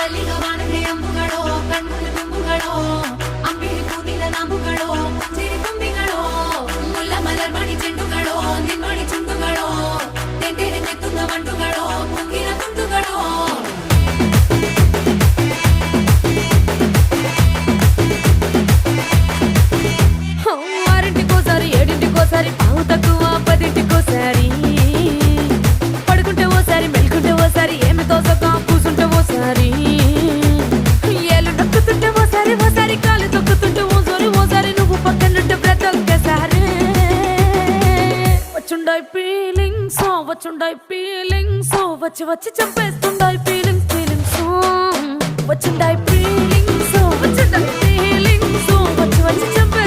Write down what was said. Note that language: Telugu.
ಅಲ್ಲಿಗ ವಾನದೆ ಅಂಬುಗಳೋ ಕಣ್ಮುಲ ತುಂಬುಗಳೋ ಅಂಬಿಳಿ ಕೂದಿದ ನಾಂಬುಗಳೋ ಮುಂಜಿರಿ ತುಂಬಿಗಳೋ ಮುಲ್ಲ ಮಲರ್ ಮಣಿ ಚೆಂಡುಗಳೋ ನಿನ್ಮಣಿ ಚುಂಡುಗಳೋ ತೆಂಡೆರೆ ನೆತ್ತುದ ಮಂಡುಗಳೋ ಮುಂಗಿನ ತುಂಡುಗಳೋ ఆరింటికోసారి ఏడింటికోసారి పావు తక్కువ పదింటికోసారి పడుకుంటే ఓసారి మెలుకుంటే ఓసారి ఏమి తోసక కూసుంటే ఓసారి ఏలు నొక్కుతుంటే ఓసారి ఓసారి కాలు తొక్కుతుంటే ఓసారి నువ్వు పక్కనుంటే బ్రతొక్కసారి వచ్చుండాయి ఫీలింగ్స్ వచ్చి వచ్చి చంపేస్తుండాయి ఫీలింగ్స్ వచ్చుండాయి ఫీలింగ్స్ వచ్చి వచ్చి చంపే